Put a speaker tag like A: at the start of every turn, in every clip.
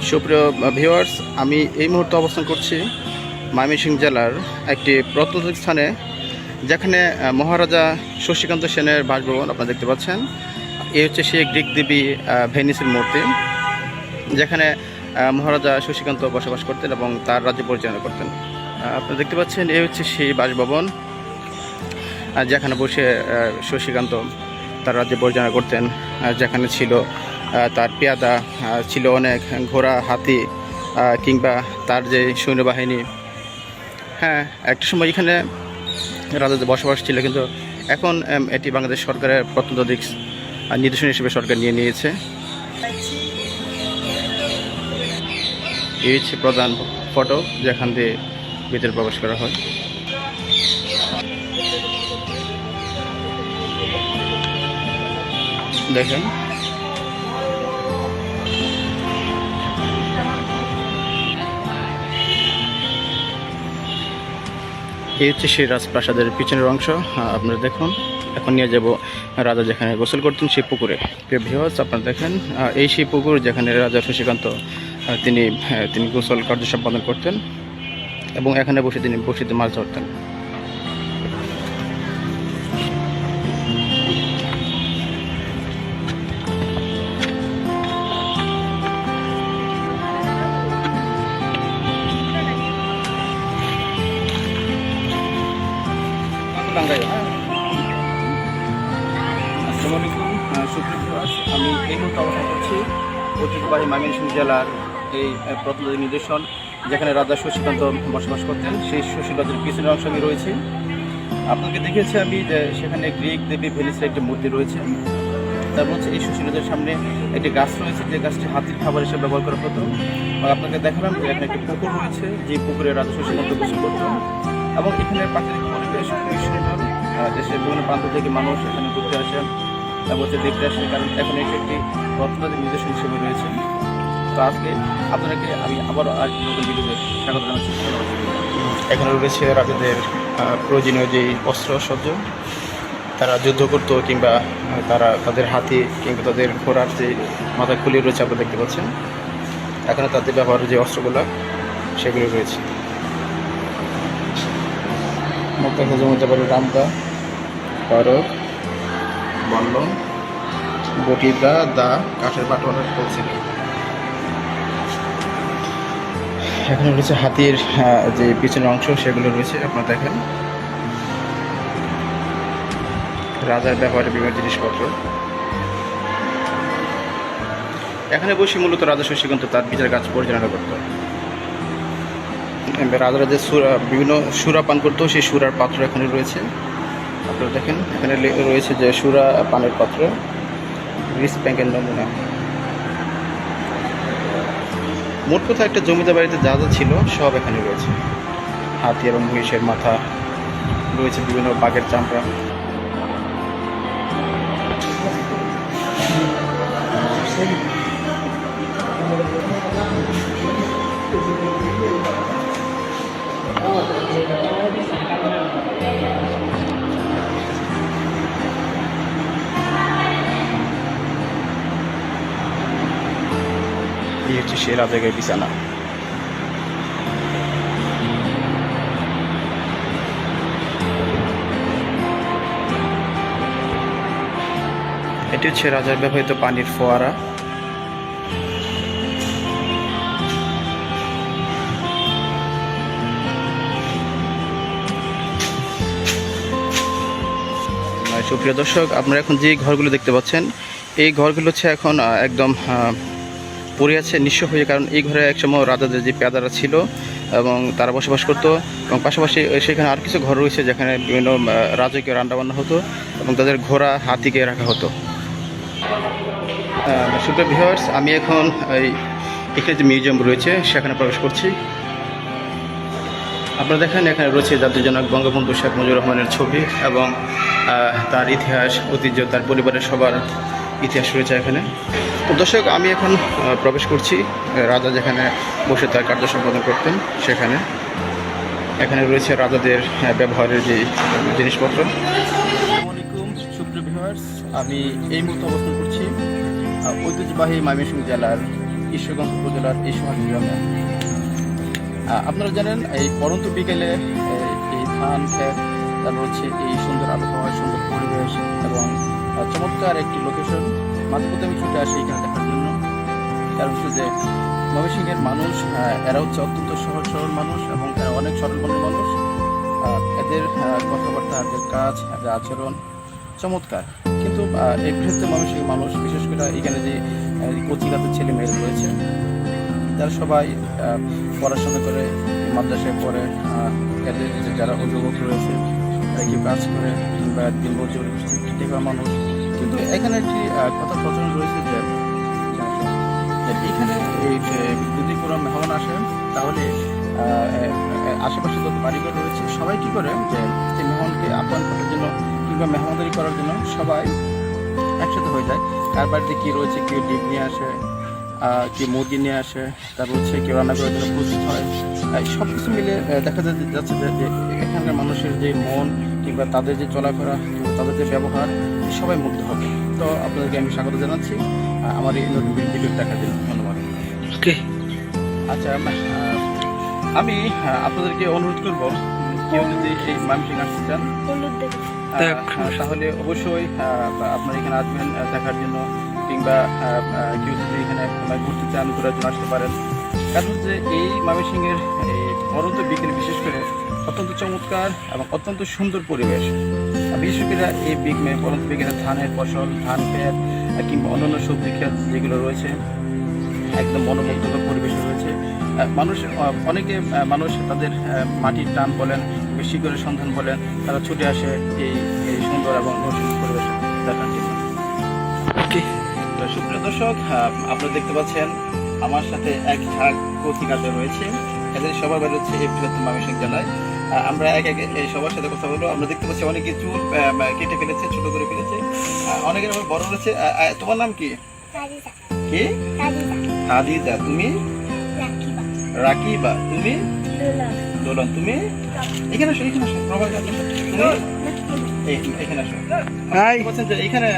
A: সুপ্রিয় ভিউয়ার্স, আমি এই মুহূর্তে অবস্থান করছি ময়মনসিংহ জেলার একটি প্রত্নতাত্ত্বিক স্থানে, যেখানে মহারাজা শশীকান্ত সেনের বাসভবন আপনারা দেখতে পাচ্ছেন। এই হচ্ছে সেই গ্রিক দেবী ভেনিসের মূর্তি, যেখানে মহারাজা শশীকান্ত বসবাস করতেন এবং তার রাজ্য পরিচালনা করতেন। আপনারা দেখতে পাচ্ছেন এই হচ্ছে সেই বাসভবন, যেখানে বসে শশীকান্ত তার রাজ্য পরিচালনা করতেন, যেখানে ছিল তার পেয়াদা, ছিল অনেক ঘোড়া, হাতি কিংবা তার যে সৈন্যবাহিনী। হ্যাঁ, একটা সময় এখানে রাজাদের বসবাস ছিল, কিন্তু এখন এটি বাংলাদেশ সরকারের প্রত্নতাত্ত্বিক নিদর্শন হিসেবে সরকার নিয়ে নিয়েছে। এই হচ্ছে প্রধান ফটো, যেখান দিয়ে ভিতরে প্রবেশ করা হয়। দেখেন, এই হচ্ছে সেই রাজপ্রাসাদের পিছনের অংশ। আপনারা দেখুন, এখন নিয়ে যাব রাজা যেখানে গোসল করতেন সেই পুকুরে। প্রিয় ভিউয়ার্স, আপনারা দেখেন, এই সেই পুকুর যেখানে রাজা শশীকান্ত তিনি গোসল কার্য সম্পাদন করতেন এবং এখানে বসে তিনি বসিতে মাছ ধরতেন। আমি এই মুহূর্তে অবস্থান করছি ঐতিহ্যবাহী ময়মনসিংহ জেলার এই প্রত্নতাত্ত্বিক নিদর্শন, যেখানে রাজা শশীকান্ত বসবাস করতেন। সেই শশীকান্তের পিছনের অংশ আমি রয়েছি। আপনাকে দেখিয়েছি আমি যে সেখানে গ্রিক দেবী ভেনিসের একটি মূর্তি রয়েছে। তারপর হচ্ছে এই শশীকান্তের সামনে একটি গাছ রয়েছে, যে গাছটি হাতির খাবার হিসেবে ব্যবহার করা হতো। আপনাকে দেখালাম যে এখানে একটি পুকুর রয়েছে, যে পুকুরে রাজা শশীকান্ত গোসল করতেন। এবং এখানে প্রাকৃতিক পরিবেশ খুবই সুন্দর। দেশের বিভিন্ন প্রান্ত থেকে মানুষ এখানে ঘুরতে আসেন, তারপর হচ্ছে দেখতে আসে, কারণ এখন এটি একটি প্রত্নতাত্ত্বিক নিদর্শন হিসেবে রয়েছে। তো আজকে আপনাদেরকে আমি আবারও আর নতুন ভিডিওতে স্বাগত জানাচ্ছি। এখানে রয়েছে রাজাদের প্রয়োজনীয় যেই অস্ত্র সজ্জ, তারা যুদ্ধ করত কিংবা তারা তাদের হাতি কিংবা তাদের ঘোড়ার যে মাথা খুলে রয়েছে আপনারা দেখতে পাচ্ছেন। এখানে তাদের ব্যবহারের যে অস্ত্রগুলো সেগুলো রয়েছে। মধ্যে পারে রামদা, খড়গ, বল্লম, বটিদা, দা, কাঠের বাটোয়ারা বলছে। এখানে রয়েছে হাতির যে পিছনের অংশ, সেগুলো রয়েছে। আপনারা দেখেন রাজার ব্যবহারের বিভিন্ন জিনিসপত্র। এখানে বসে মূলত রাজা শশীকান্ত তার বিচার কাজ পরিচালনা করত। রাজারা যে বিভিন্ন সুরা পান করতো, সেই সুরার পাত্র এখানে রয়েছে। আপনারা দেখেন, এখানে রয়েছে যে সুরা পানের পাত্র, রিস ব্যাংকের নমুনা। মোট কথা একটা জমিদার বাড়িতে যা যা ছিল সব এখানে রয়েছে। হাতি এবং মহিষের মাথা রয়েছে, বিভিন্ন বাঘের চামড়া। এই হচ্ছে সে রাজাগের বিছানা। এটি হচ্ছে রাজার ব্যবহৃত পানির ফোয়ারা। সুপ্রিয় দর্শক, আপনারা এখন যে ঘরগুলো দেখতে পাচ্ছেন, এই ঘরগুলো হচ্ছে এখন একদম পড়ে আছে, নিঃস্ব হয়ে। কারণ এই ঘরে একসময় রাজাদের যে পেয়াদারা ছিল এবং তারা বসবাস করতো, এবং পাশাপাশি সেখানে আর কিছু ঘর রয়েছে যেখানে বিভিন্ন রাজকীয় রান্নাবান্না হতো এবং তাদের ঘোড়া, হাতিকে রাখা হতো। সুপ্রিয় ভিউয়ার্স, আমি এখন এখানে যে মিউজিয়াম রয়েছে সেখানে প্রবেশ করছি। আপনারা দেখেন, এখানে রয়েছে জাতির জনক বঙ্গবন্ধু শেখ মুজিবুর রহমানের ছবি এবং তার ইতিহাস, ঐতিহ্য, তার পরিবারের সবার ইতিহাস রয়েছে এখানে। তো দর্শক, আমি এখন প্রবেশ করছি রাজা যেখানে বসে তার কার্য সম্পাদন করতেন সেখানে। এখানে রয়েছে রাজাদের ব্যবহারের যে জিনিসপত্র। আসসালামু আলাইকুম সুপ্রিয় ভিউয়ার্স, আমি এই মুহূর্তে অবস্থান করছি ঐতিহ্যবাহী ময়মনসিংহ জেলার ঈশ্বরগঞ্জ উপজেলার এই সোহাগী গ্রামে। আপনারা জানেন এই পরন্ত বিকেলে এই ধান ক্ষেত, তারপর হচ্ছে এই সুন্দর আবহাওয়া, সুন্দর পরিবেশ এবং চমৎকার একটি লোকেশন। মাঝে মধ্যে আমি ছুটে আসি এখানে দেখার জন্য। কারণ হচ্ছে যে ময়মনসিংহের মানুষ এরা হচ্ছে অত্যন্ত সহজ সরল মানুষ এবং এরা অনেক সরল মনের মানুষ। এদের কথাবার্তা, এদের কাজ, এদের আচরণ চমৎকার। কিন্তু এই বৃহত্তর ময়মনসিংহের মানুষ, বিশেষ করে এখানে যে কচিকাতের ছেলে মেয়েরা রয়েছে, তারা সবাই পড়াশোনা করে, মাদ্রাসায় পড়ে। এদের যারা অভিভাবক রয়েছে তারা কেউ কাজ করে কিংবা দিনমজুর খেটে খাওয়া মানুষ। কিন্তু এখানে একটি কথা প্রচলন রয়েছে যে এখানে এই যদি কোনো মেহমান আসে তাহলে আশেপাশে যত বাড়িঘর রয়েছে সবাই কি করে যে এই মেহমানকে আপ্যায়ন করার জন্য কিংবা মেহমানদারি করার জন্য সবাই একসাথে হয়ে যায়। কার বাড়িতে কী রয়েছে, কেউ ডিম নিয়ে আসে, কেউ মুরগি নিয়ে আসে, তারপর হচ্ছে কেউ রান্না করার জন্য প্রস্তুত হয়। সব কিছু মিলে দেখা যাচ্ছে যে এখানকার মানুষের যে মন কিংবা তাদের যে চলাফেরা কিংবা তাদের যে ব্যবহার, সবাই মুগ্ধ হবে। তো আপনাদেরকে আমি স্বাগত জানাচ্ছি আমার এই নতুন ভিডিও দেখার জন্য। ধন্যবাদ।
B: ওকে,
A: আচ্ছা, আমি আপনাদেরকে অনুরোধ করব, কেউ যদি এই ময়মনসিংহ আসতে চান তাহলে অবশ্যই আপনারা এখানে আসবেন দেখার জন্য, কিংবা কেউ যদি এখানে ঘুরতে চান ঘোরার জন্য আসতে পারেন। কারণ হচ্ছে এই ময়মনসিংহের এই পরন্ত বিকেল বিশেষ করে অত্যন্ত চমৎকার এবং অত্যন্ত সুন্দর পরিবেশ। বিশেষ করে এই পরন্ত বিকেলে ধানের ফসল, ধান ক্ষেত কিংবা অন্যান্য সবজি ক্ষেত যেগুলো রয়েছে, একদম মনোমুগ্ধকর পরিবেশ রয়েছে। অনেকে মানুষ তাদের মাটির টান বলেন, বেশি করে সন্ধান বলেন, তারা ছুটে আসে এই সুন্দর এবং নৈসর্গিক পরিবেশ দেখার জন্য। সুপ্রিয় দর্শক, আপনারা দেখতে পাচ্ছেন আমার সাথে এক ঝাঁক কচিকাতে রয়েছে। এদের সবার বাড়ি হচ্ছে এই বৃহত্তর ময়মনসিংহ জেলায়। আমরা এক এক এই সবার সাথে কথা বলবো। আমরা দেখতে পাচ্ছি অনেকে চুল কেটে ফেলেছে, ছোট করে ফেলেছে, অনেকের আবার বড় রয়েছে। তোমার নাম কি? কি? হাদিজা। তুমি? রাকিবা। তুমি? দোলন। তুমি? এখানে আসো, এখানে আসো। এখানে আসো। বলছেন যে এখানে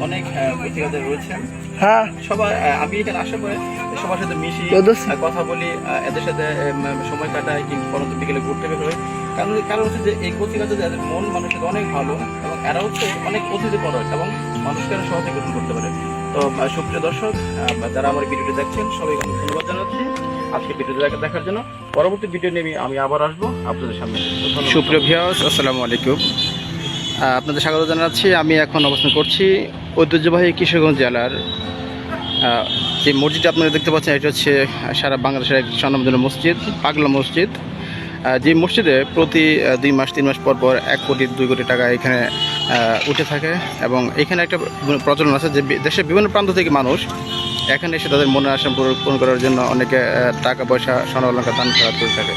A: অনেক কচিকাদের রয়েছেন। সবাই আমি এখানে আসার পরে সবার সাথে মিশি, কথা বলি, এদের সাথে সময় কাটাই কিংবা পরন্ত বিকেলে ঘুরতে বের হয়। কারণ হচ্ছে যে এই কচিকাদের এদের মন মানুষের অনেক ভালো এবং এরা হচ্ছে অনেক অতিথি পরক এবং মানুষকে সহজে গ্রহণ করতে পারে। তো সুপ্রিয় দর্শক, যারা আমার ভিডিওটি দেখছেন সবাইকে আমি ধন্যবাদ জানাচ্ছি আজকে ভিডিওটি দেখার জন্য। পরবর্তী ভিডিও নিয়ে আমি আবার আসবো আপনাদের সামনে। সুপ্রিয় ভিউয়ার্স, আসসালামু আলাইকুম। আপনাদের স্বাগত জানাচ্ছি। আমি এখন অবস্থান করছি ঐতিহ্যবাহী কিশোরগঞ্জ জেলার যে মসজিদটা আপনারা দেখতে পাচ্ছেন, এটা হচ্ছে সারা বাংলাদেশের এক স্বনামধন্য মসজিদ, পাগলা মসজিদ। যে মসজিদে প্রতি 2 মাস 3 মাস পর পর 1 কোটি 2 কোটি টাকা এখানে উঠে থাকে। এবং এখানে একটা প্রচলন আছে যে দেশের বিভিন্ন প্রান্ত থেকে মানুষ এখানে এসে তাদের মনের আশা পূরণ করার জন্য অনেকে টাকা পয়সা, স্বর্ণ অলংকার দান খরচ করে থাকে।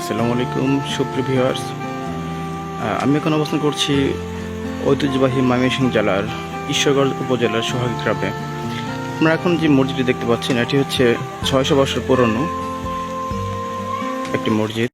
A: আসসালামু আলাইকুম সুপ্রিয় ভিউয়ার্স, আমি এখন অবস্থান করছি ঐতিহ্যবাহী ময়মনসিংহ জেলার ঈশ্বরগঞ্জ উপজেলার সোহাগী গ্রামে। আপনারা এখন যে মসজিদটি দেখতে পাচ্ছেন, এটি হচ্ছে 600 বছর পুরনো একটি মসজিদ।